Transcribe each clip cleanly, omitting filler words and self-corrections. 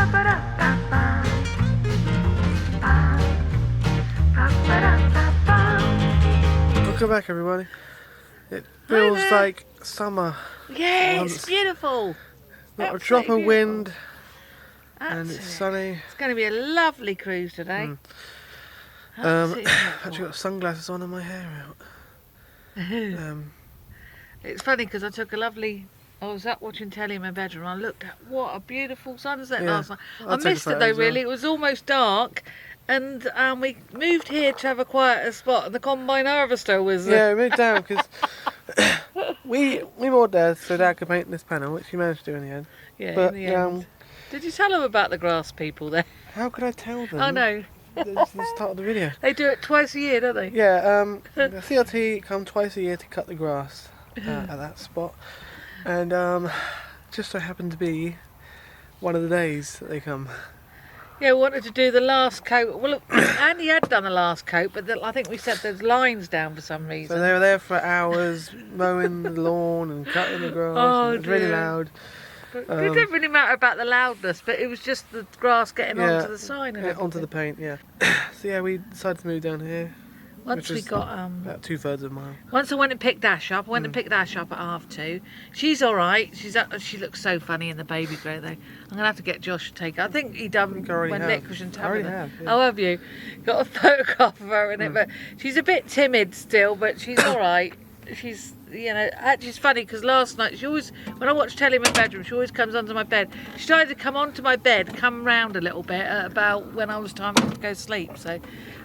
Welcome back, everybody. It feels like summer. Yeah, it's beautiful. Not a drop of wind, and it's sunny. It's going to be a lovely cruise today. Actually got sunglasses on and my hair out. It's funny because I was up watching telly in my bedroom and I looked at what a beautiful sunset last night. I missed it though, really. It was almost dark, and we moved here to have a quieter spot, and the combine harvester was... Yeah, we moved down because we moored there so Dad could paint this panel, which he managed to do in the end. Yeah, but, in the end. Did you tell them about the grass people there? How could I tell them? Oh no. This is the start of the video. They do it twice a year, don't they? Yeah, the CRT come twice a year to cut the grass at that spot, and just so happened to be one of the days that they come. Yeah, we wanted to do the last coat. Well, look, Andy had done the last coat, but I think we said there's lines down for some reason. So they were there for hours mowing the lawn and cutting the grass. Oh, and it was really loud. But it didn't really matter about the loudness, but it was just the grass getting onto the sign and onto the paint, yeah. So yeah, we decided to move down here. Once we got about 2/3 of a mile. Once I went and picked Ash up. I went and picked Ash up at 2:30. She's all right. She looks so funny in the baby grow though. I'm gonna have to get Josh to take her. I think he done when Nick was in town. Yeah. Oh, have you? Got a photograph of her in it, but she's a bit timid still, but she's all right. She's, you know, actually it's funny because last night she always, when I watch telly in my bedroom, she always comes onto my bed. She tried to come onto my bed, come round a little bit at about when I was time to go to sleep. So,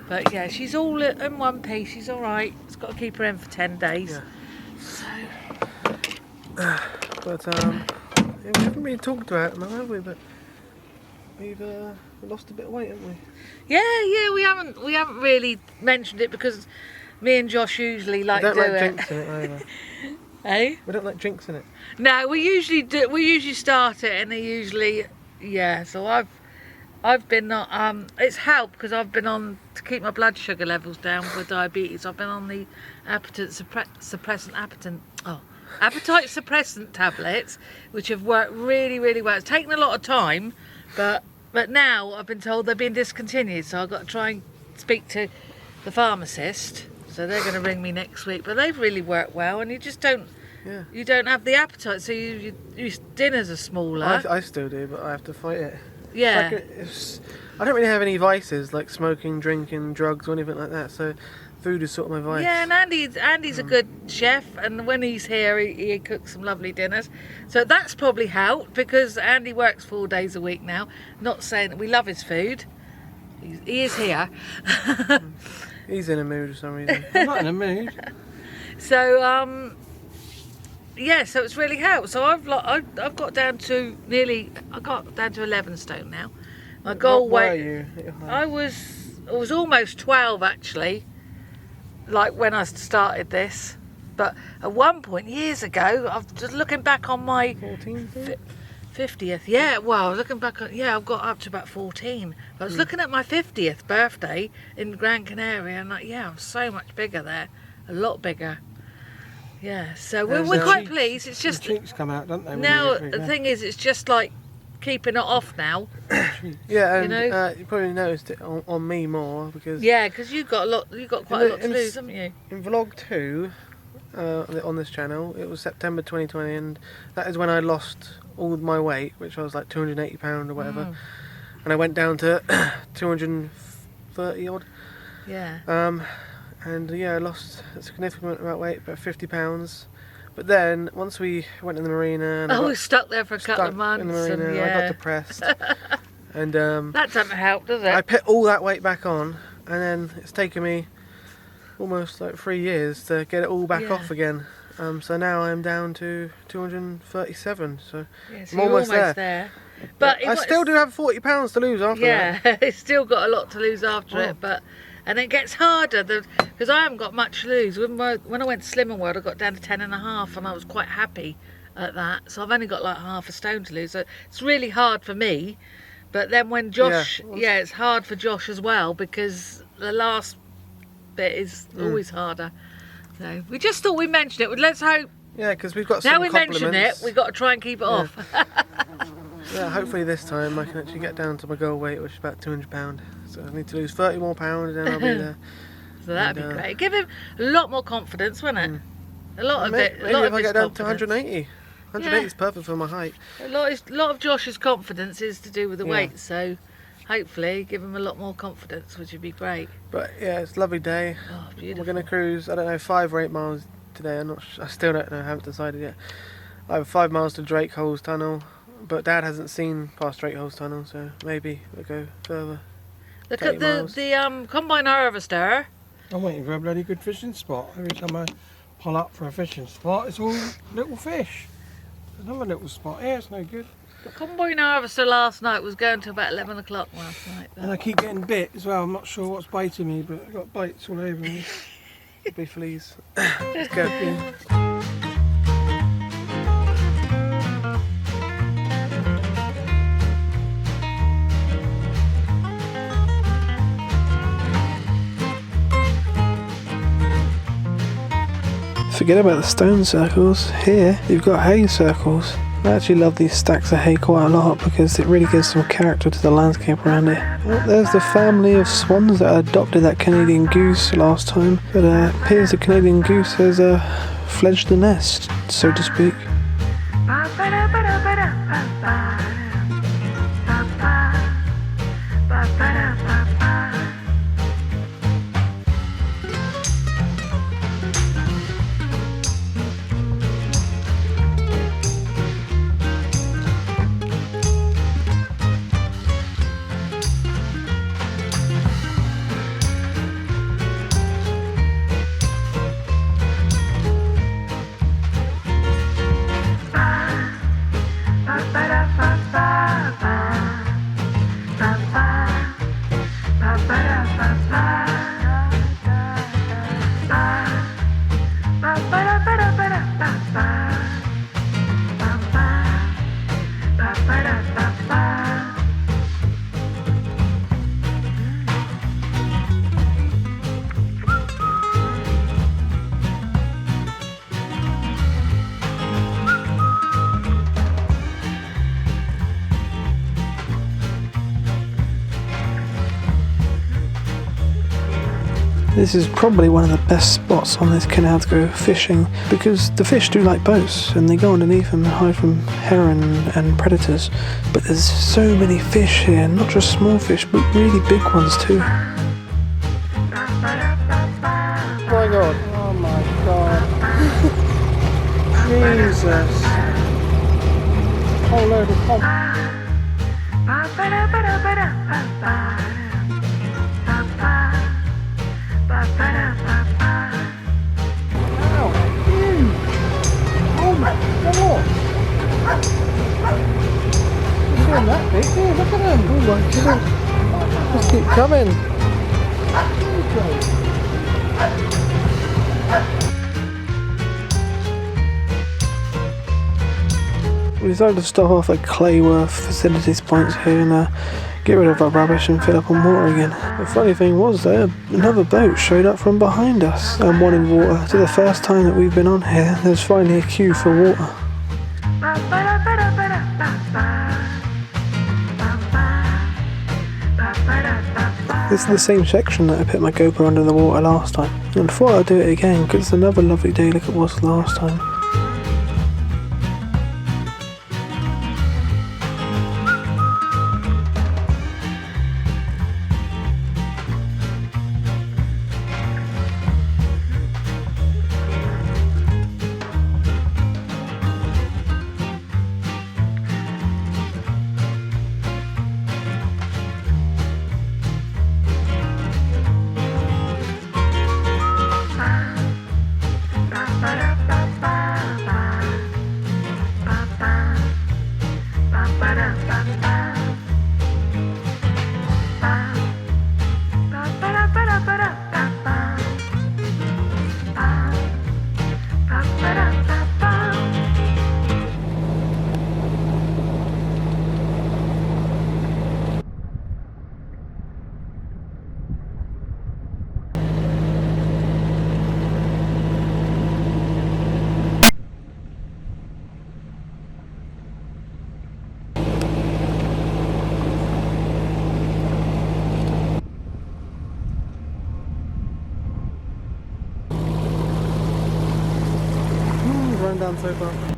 but yeah, she's all in one piece. She's all right. It's got to keep her in for 10 days. Yeah. So, but yeah, we haven't really talked about it, have we? But we've lost a bit of weight, haven't we? Yeah, we haven't really mentioned it because me and Josh usually like do it. We don't like drinks in it either. Eh? We don't like drinks in it. No, we usually do. We usually start it, and they usually, yeah. So I've been it's helped because I've been on to keep my blood sugar levels down for diabetes. I've been on the appetite suppressant tablets, which have worked really, really well. It's taken a lot of time, but now I've been told they're being discontinued. So I've got to try and speak to the pharmacist. So they're going to ring me next week, but they've really worked well, and you just don't. Yeah. You don't have the appetite, so your dinners are smaller. I still do, but I have to fight it. Yeah. I don't really have any vices like smoking, drinking, drugs, or anything like that. So food is sort of my vice. Yeah, and Andy's a good chef, and when he's here, he cooks some lovely dinners. So that's probably helped because Andy works 4 days a week now. Not saying that we love his food. He is here. He's in a mood for some reason. I'm not in a mood. So yeah, so it's really helped. So I've got down to 11 stone now. My goal weight. I was almost 12 actually. Like when I started this, but at one point years ago, I'm just looking back on my 50th. Yeah, well, looking back on, I've got up to about 14. I was looking at my 50th birthday in Gran Canaria, and I'm so much bigger there, a lot bigger. Yeah, so we're quite pleased. It's just the cheeks come out, don't they? Now the thing is, it's just like keeping it off now. Yeah, and you probably noticed it on me more because because you got quite a lot to lose, haven't you? In vlog 2 on this channel, it was September 2020, and that is when I lost all my weight, which was like 280 pound or whatever, and I went down to 230 odd. Yeah. And I lost a significant amount of weight, about 50 pounds. But then once we went in the marina, and we were stuck there for a couple of months. In the marina, and I got depressed, and that doesn't help, does it? I put all that weight back on, and then it's taken me almost like 3 years to get it all back off again. So now I'm down to 237. So I'm almost there. But I still do have 40 pounds to lose after that. Yeah, it's still got a lot to lose after it, and it gets harder because I haven't got much to lose. When I went to Slimming World, I got down to 10.5, and I was quite happy at that. So I've only got like half a stone to lose. So it's really hard for me. But then when Josh, it's hard for Josh as well because the last bit is always harder. So we just thought we'd mention it. Let's hope. Yeah, because we've got some now we compliments. mention it, we've got to try and keep it off. Yeah, hopefully this time I can actually get down to my goal weight, which is about £200. So I need to lose 30 more pounds, and then I'll be there. So that'd be great. Give him a lot more confidence, wouldn't it? A lot of it. Maybe if I get down to 180. 180 is perfect for my height. A lot of Josh's confidence is to do with the weight, so hopefully give him a lot more confidence, which would be great. But yeah, it's a lovely day. Oh, beautiful. We're going to cruise, I don't know, 5 or 8 miles today. I still don't know, I haven't decided yet. I have 5 miles to Drake Holes Tunnel, but Dad hasn't seen past Drake Holes Tunnel, so maybe we'll go further. Look at the combine harvester. I'm waiting for a bloody good fishing spot. Every time I pull up for a fishing spot, it's all little fish. There's another little spot here, it's no good. The combine harvester last night was going to about 11 o'clock last night. And I keep getting bit as well. I'm not sure what's biting me, but I've got bites all over me. Could be fleas. Let's go. Forget about the stone circles. Here you've got hay circles. I actually love these stacks of hay quite a lot because it really gives some character to the landscape around it. Well, there's the family of swans that adopted that Canadian goose last time, but it appears the Canadian goose has fledged the nest, so to speak. This is probably one of the best spots on this canal to go fishing because the fish do like boats and they go underneath them and hide from heron and predators. But there's so many fish here, not just small fish but really big ones too. Oh my god. Oh my god. Jesus. Whole load of pop. Wow, huge! Oh my god! They're doing that big, yeah, look at them! Oh my goodness! Just keep coming! We decided to stop off at Clayworth facilities points here and get rid of our rubbish and fill up on water again. The funny thing was though, another boat showed up from behind us and wanted water. So the first time that we've been on here, there's finally a queue for water. This is the same section that I put my GoPro under the water last time. And I thought I'd do it again because it's another lovely day like it was last time. so far.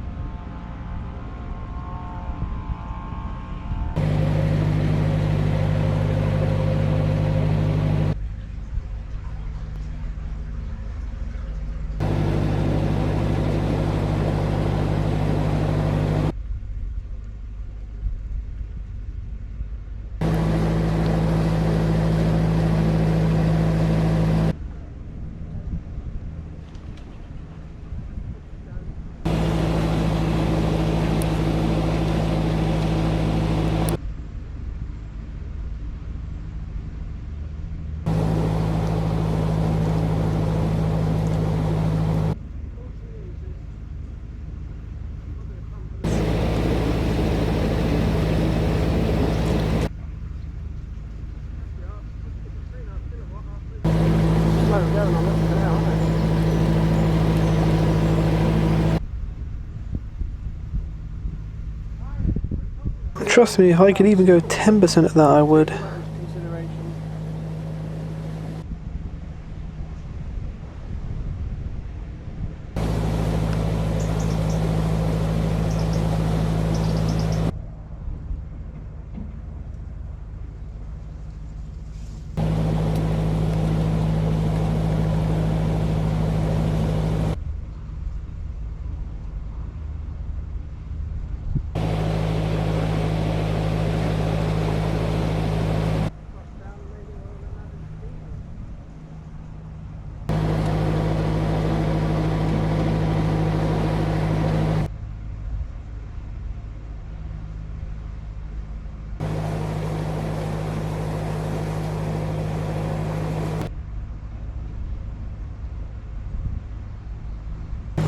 Trust me, if I could even go 10% of that, I would.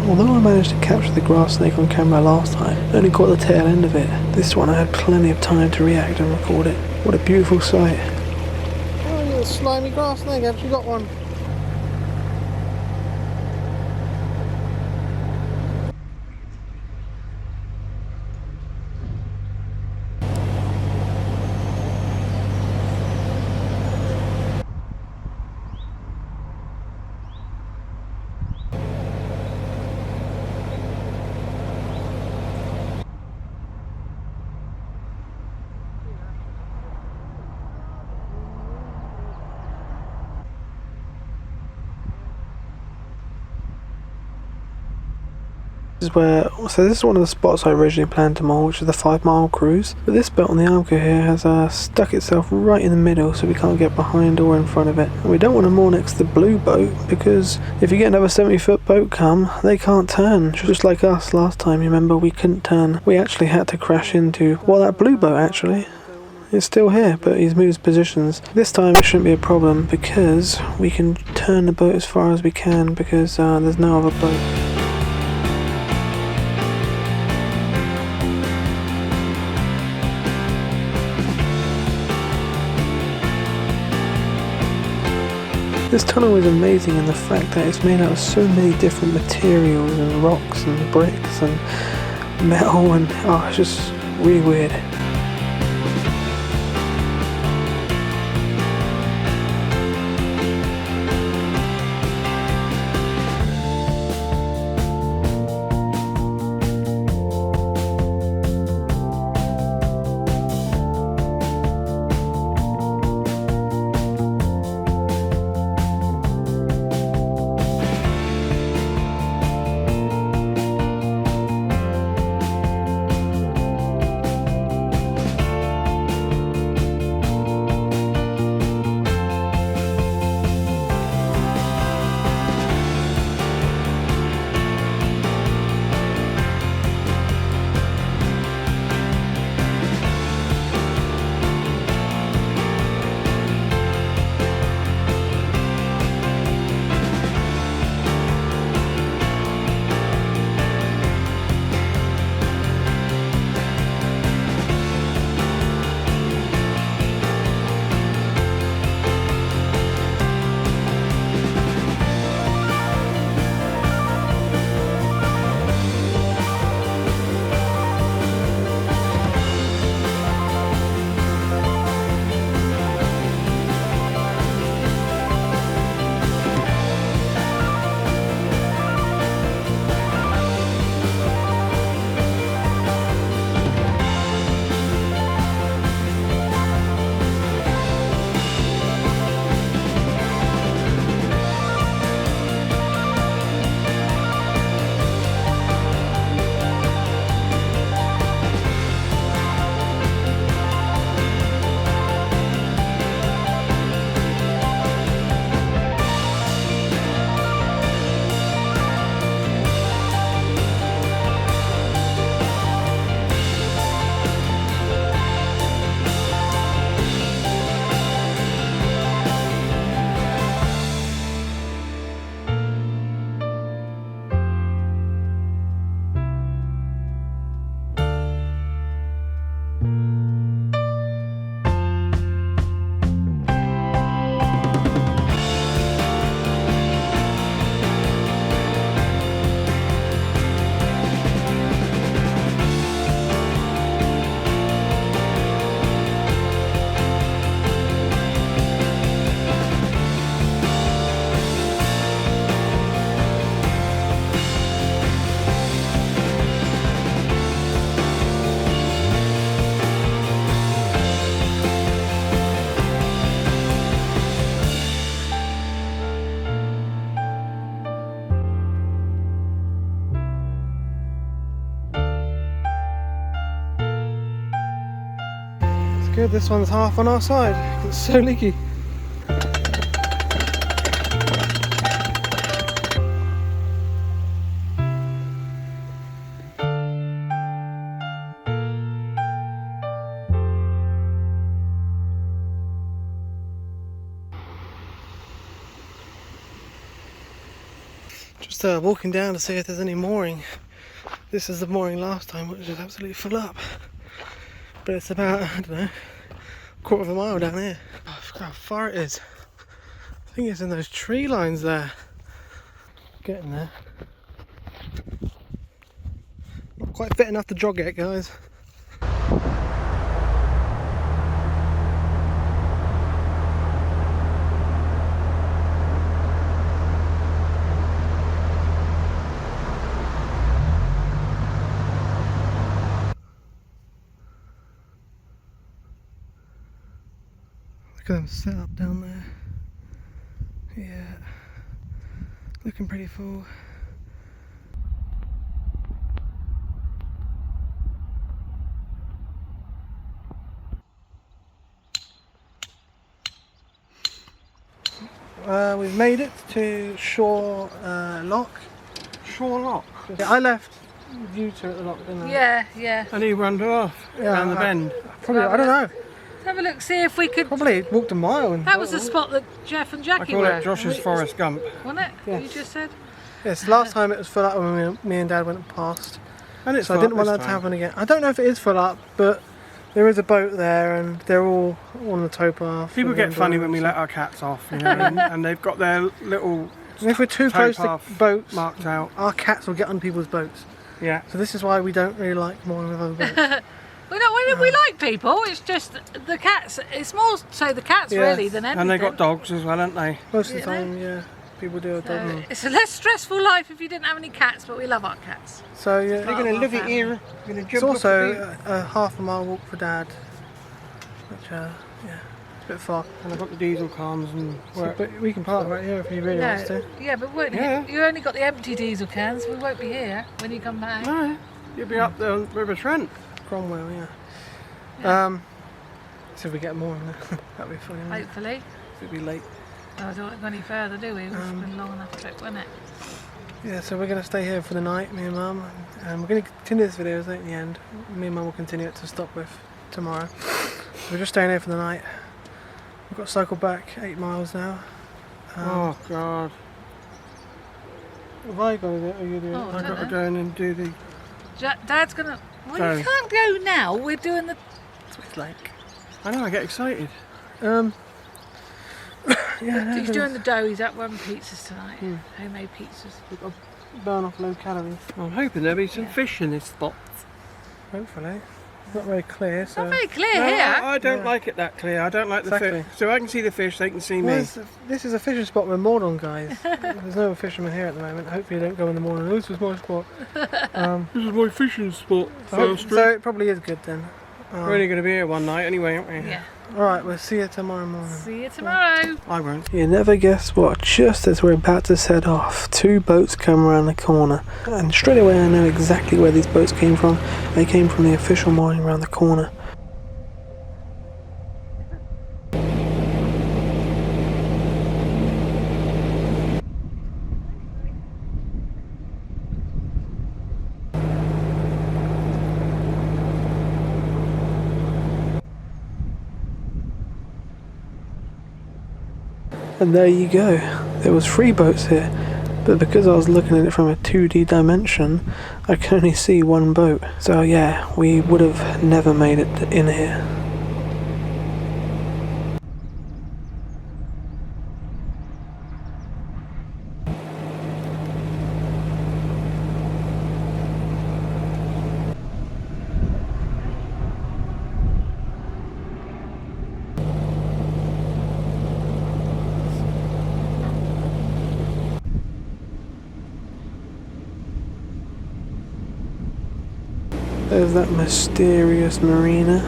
Although I managed to capture the grass snake on camera last time, I only caught the tail end of it. This one I had plenty of time to react and record it. What a beautiful sight. Oh, you little slimy grass snake, haven't you got one? This is one of the spots I originally planned to moor, which is the 5-mile cruise. But this boat on the Armco here has stuck itself right in the middle, so we can't get behind or in front of it. And we don't want to moor next to the blue boat, because if you get another 70-foot boat come, they can't turn. Just like us last time, you remember, we couldn't turn. We actually had to crash into, well, that blue boat actually. It's still here, but he's moved positions. This time it shouldn't be a problem, because we can turn the boat as far as we can, because there's no other boat. This tunnel is amazing in the fact that it's made out of so many different materials and rocks and bricks and metal, and it's just really weird. Good, this one's half on our side. It's so leaky. Just walking down to see if there's any mooring. This is the mooring last time, which is absolutely full up. But it's about, I don't know, a quarter of a mile down here. Oh, I forgot how far it is. I think it's in those tree lines there. Getting there. Not quite fit enough to jog it, guys. Look at them set up down there. Yeah, looking pretty full. We've made it to Shore Lock. Shore Lock? Yeah, I left with you two at the lock, didn't I? Yeah, yeah. And he wandered off down the bend. Probably, I don't know. Let's have a look, see if we could. Probably walked a mile. And That was the spot that Jeff and I Jackie call were. it Josh's Forrest Gump. Wasn't it? Yeah. You just said? Yes, last time it was full up when me and Dad went past. And it's So I didn't want that to happen again. I don't know if it is full up, but there is a boat there and they're all on the towpath. People get funny when we let our cats off, you know, and they've got their little And if we're too close to towpath boats, marked out. our cats will get on people's boats. Yeah. So this is why we don't really like mooring with other boats. We like people, it's just the cats. It's more so the cats Yeah. really than anything. And they got dogs as well, haven't they? Most of the Yeah. time, yeah, people do a dog. So it's a less stressful life if you didn't have any cats, but we love our cats. So yeah, They're gonna live it here, You're going to it's also a half a mile walk for Dad, which yeah, it's a bit far. And I've got the diesel cams and work. But we can park right here if you really want us to. Yeah, but Yeah. you only got the empty diesel cans. We won't be here when you come back. No, you'll be up there on River Trent. Cromwell, yeah. See if we get more in there. That'd be funny. Wouldn't it? Hopefully. It'd be late. Oh, I don't want to go any further, do we? It's been a long enough trip, wasn't it? Yeah, so we're going to stay here for the night, me and Mum. And we're going to continue this video at the end. Me and Mum will continue it to stop with tomorrow. We're just staying here for the night. We've got to cycle back 8 miles now. Oh, God. Have I got to do it or you do it? Oh, I've got to know. go in and do the... Dad's gonna. Well, Go. you can't go now. We're doing the. It's like... I know, I get excited. Yeah, He's doing the dough. He's out running pizzas tonight. Hmm. Homemade pizzas. We've got to burn off low calories, I'm hoping there'll be some fish in this spot. hopefully. It's not very clear, so... Not very clear No, here. I don't like it that clear. I don't like the Exactly. fish. So I can see the fish, they can see Well, me. this is a fishing spot we're moored on, guys. There's no fishermen here at the moment. Hopefully you don't go in the morning. This is my spot. This is my fishing spot. So it probably is good then. We're only going to be here one night anyway, aren't we? Yeah. Alright, we'll see you tomorrow morning. See you tomorrow. I won't. You never guess what, just as we're about to set off, 2 boats come around the corner. And straight away I know exactly where these boats came from. They came from the official mooring around the corner. And there you go. There was 3 boats here, but because I was looking at it from a 2D dimension, I can only see 1 boat. So yeah, we would have never made it in here. There's that mysterious marina.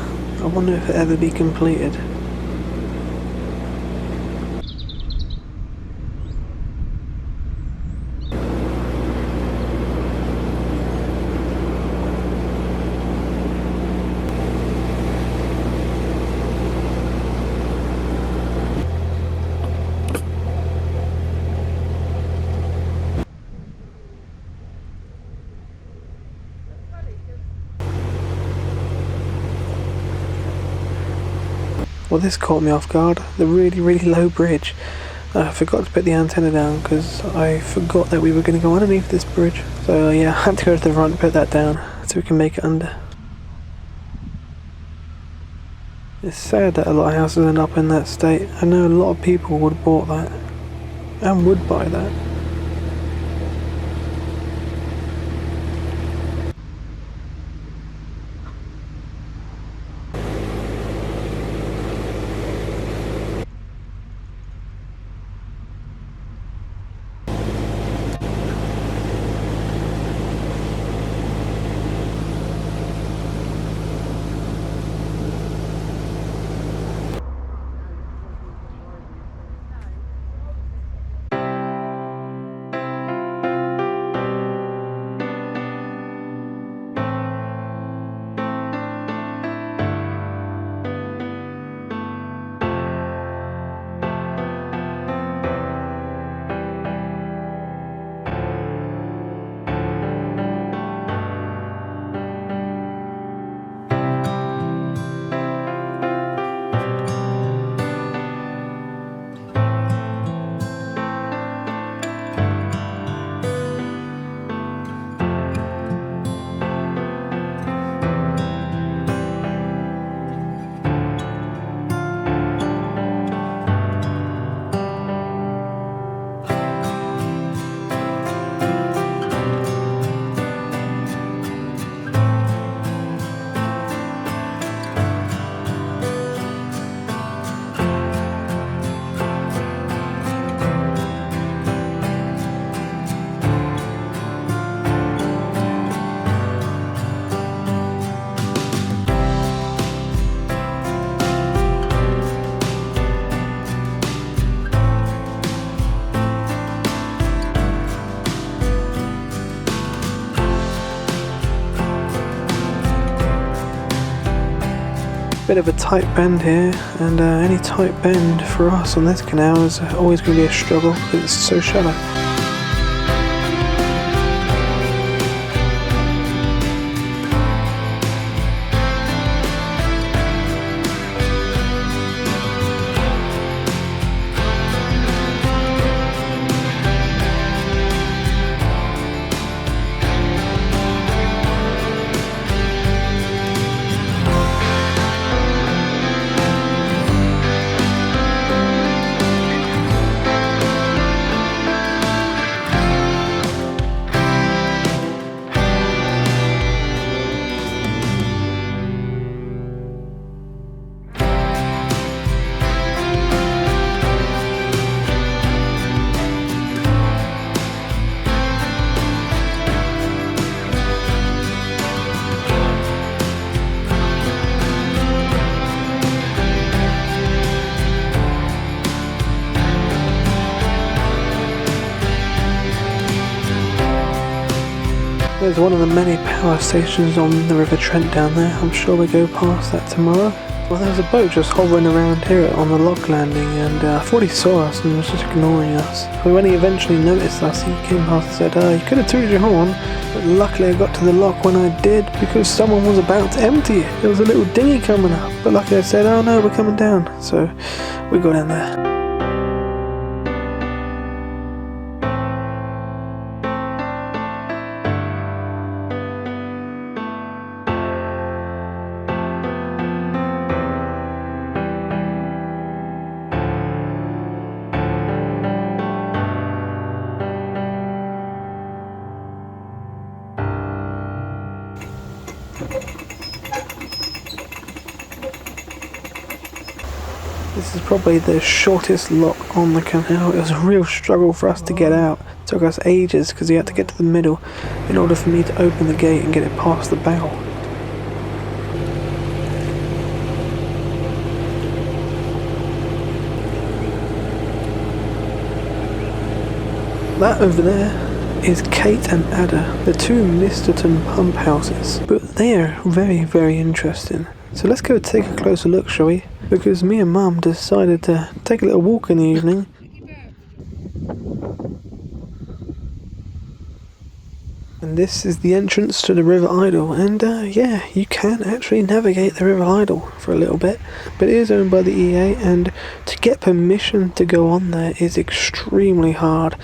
I wonder if it'll ever be completed. Well, this caught me off guard. The really, really low bridge. I forgot to put the antenna down because I forgot that we were going to go underneath this bridge. So yeah, I had to go to the front and put that down so we can make it under. It's sad that a lot of houses end up in that state. I know a lot of people would have bought that and would buy that. Bit of a tight bend here, and any tight bend for us on this canal is always going to be a struggle because it's so shallow. There's one of the many power stations on the River Trent down there. I'm sure we go past that tomorrow. Well, there's a boat just hovering around here on the lock landing, and I thought he saw us and was just ignoring us. But when he eventually noticed us, he came past and said, you could have tooted your horn, but luckily I got to the lock when I did because someone was about to empty it. There was a little dinghy coming up, but luckily I said, oh no, we're coming down. So we got in there. This is probably the shortest lock on the canal. It was a real struggle for us to get out. It took us ages because you had to get to the middle in order for me to open the gate and get it past the bow. That over there is Kate and Ada, the two Misterton pump houses, but they are very, very interesting. So let's go take a closer look, shall we? Because me and Mum decided to take a little walk in the evening. And And this is the entrance to the River Idle, and yeah, you can actually navigate the River Idle for a little bit, but it is owned by the EA, and to get permission to go on there is extremely hard.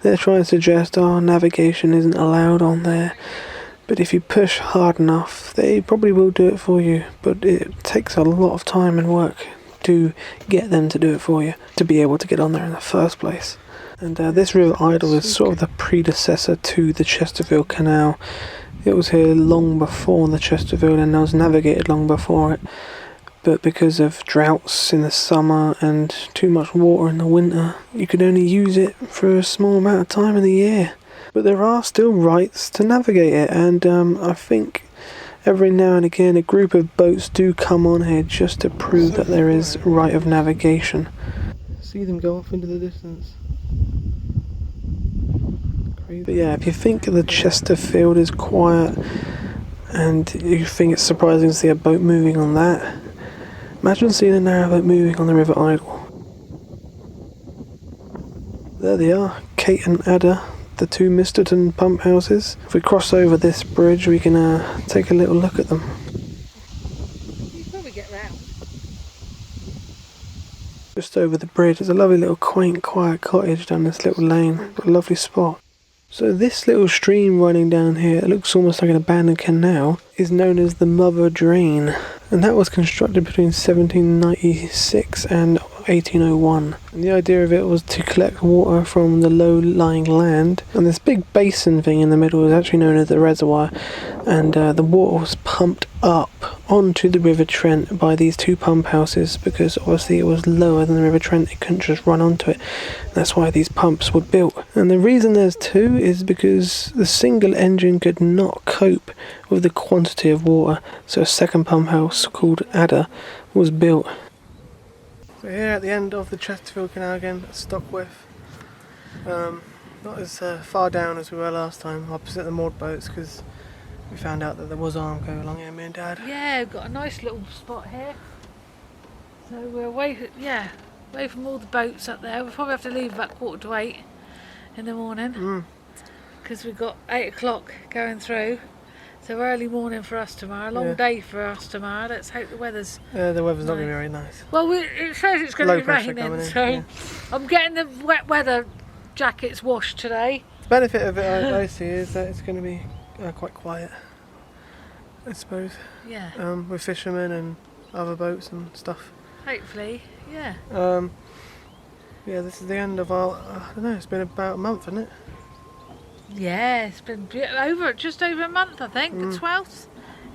They're trying to suggest, oh, navigation isn't allowed on there, but if you push hard enough, they probably will do it for you, but it takes a lot of time and work to get them to do it for you, to be able to get on there in the first place. And this River Idle is sort of the predecessor to the Chesterfield Canal. It was here long before the Chesterfield and was navigated long before it. But because of droughts in the summer and too much water in the winter, you could only use it for a small amount of time in the year. But there are still rights to navigate it, and I think every now and again a group of boats do come on here just to prove that there is right of navigation. See them go off into the distance. But yeah, if you think the Chesterfield is quiet and you think it's surprising to see a boat moving on that, imagine seeing a narrowboat moving on the River Idle. There they are, Kate and Ada, the two Misterton pump houses. If we cross over this bridge, we can take a little look at them. You probably get round. Just over the bridge, there's a lovely little quaint, quiet cottage down this little lane. A lovely spot. So this little stream running down here, it looks almost like an abandoned canal, is known as the Mother Drain, and that was constructed between 1796 and 1801. And the idea of it was to collect water from the low-lying land, and this big basin thing in the middle is actually known as the reservoir, and the water was pumped up onto the River Trent by these two pump houses, because obviously it was lower than the River Trent, it couldn't just run onto it. That's why these pumps were built. And the reason there's two is because the single engine could not cope with the quantity of water, so a second pump house called Ada was built. So here at the end of the Chesterfield Canal again, at Stockwith. Not as far down as we were last time, opposite the moored boats, because we found out that there was Armco along here, me and Dad. Yeah, we've got a nice little spot here. So we're away, away from all the boats up there. We'll probably have to leave about 7:45 in the morning, because we've got 8 o'clock going through. So early morning for us tomorrow, long day for us tomorrow. Let's hope the weather's not going to be very nice. Well, it says it's going to be raining, so I'm getting the wet weather jackets washed today. The benefit of it, I see, is that it's going to be quite quiet, I suppose. Yeah. With fishermen and other boats and stuff. Hopefully, yeah. Yeah, this is the end of our, I don't know, it's been about a month, hasn't it? Yeah, it's been just over a month, I think, the 12th.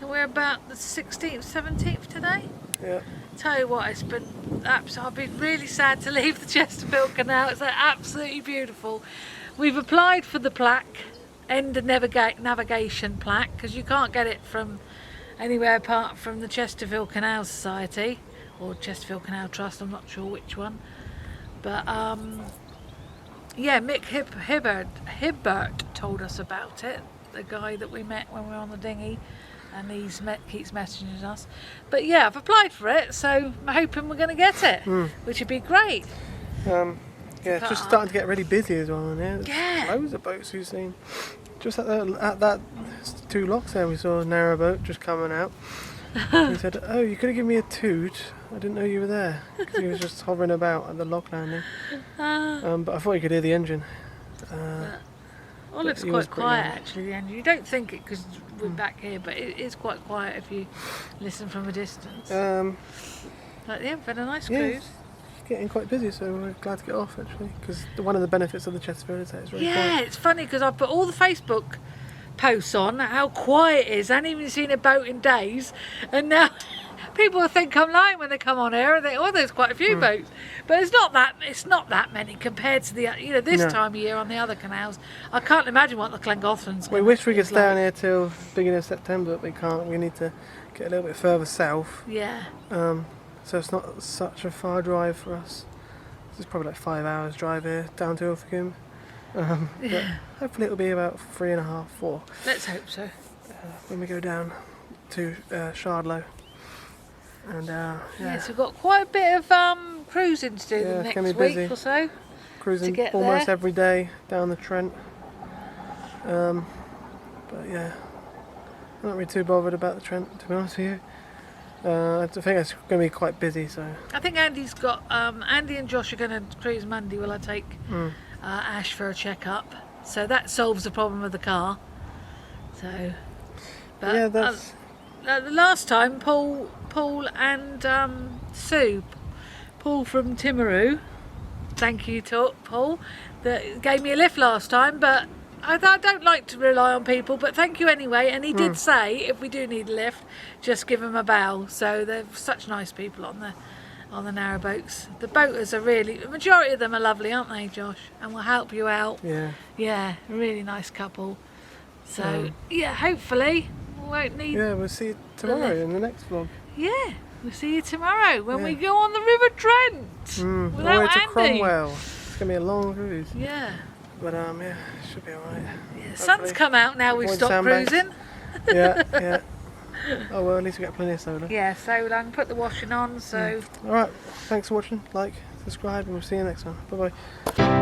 And we're about the 16th, 17th today. Yeah. Tell you what, it's been I've been really sad to leave the Chesterfield Canal. It's absolutely beautiful. We've applied for the plaque, end of navigation plaque, because you can't get it from anywhere apart from the Chesterfield Canal Society or Chesterfield Canal Trust, I'm not sure which one. But yeah, Mick Hibbert told us about it, the guy that we met when we were on the dinghy, and keeps messaging us. But yeah, I've applied for it, so I'm hoping we're going to get it, which would be great. Yeah, it's just starting to get really busy as well in here. There's Yeah. loads of boats we've seen. Just at that 2 locks there, we saw a narrowboat just coming out. He said, "Oh, you could have given me a toot. I didn't know you were there," because he was just hovering about at the lock landing. But I thought you could hear the engine. Well, it's quite quiet actually, the engine. You don't think it because we're back here, but it is quite quiet if you listen from a distance. But yeah, we've had a nice cruise. It's getting quite busy, so we're glad to get off actually, because one of the benefits of the Chesterfield is that it's really quiet. Yeah, it's funny because I've put all the Facebook posts on how quiet it is. I haven't even seen a boat in days, and now people think I'm lying when they come on here and they, oh, there's quite a few boats, but it's not that many compared to the this time of year on the other canals. I can't imagine what the Llangollen's. We wish we could stay on here till beginning of September, but we can't. We need to get a little bit further south. Yeah. So it's not such a far drive for us. It's probably like 5 hours drive here down to Ilfracombe. But hopefully it'll be about 3.5, 4. Let's hope so. When we go down to Shardlow. And so we've got quite a bit of cruising to do the next week or so. Cruising almost every day down the Trent. But But yeah, I'm not really too bothered about the Trent, to be honest with you. I think it's going to be quite busy, so. I think Andy's got, Andy and Josh are going to cruise Monday. Will I take Ash for a check-up? So that solves the problem with the car. So, but yeah, that's... the last time, Paul and Sue, Paul from Timaru, thank you to Paul, that gave me a lift last time, but I don't like to rely on people, but thank you anyway. And he did say if we do need a lift, just give him a bell. So they're such nice people on the narrowboats. The boaters are really, the majority of them are lovely, aren't they, Josh? And will help you out. Yeah. Yeah, a really nice couple. So yeah, hopefully we won't need. Yeah, we'll see you tomorrow in the next vlog. Yeah, we'll see you tomorrow when we go on the River Trent All the way without to Andy. Cromwell. It's gonna be a long cruise. Yeah. But yeah, it should be alright. Yeah, sun's come out now. We've Avoid stopped sandbanks. cruising. Yeah. Oh well, at least we get plenty of solar. Yeah, so I can put the washing on. So. Alright, thanks for watching. Like, subscribe, and we'll see you next time. Bye bye.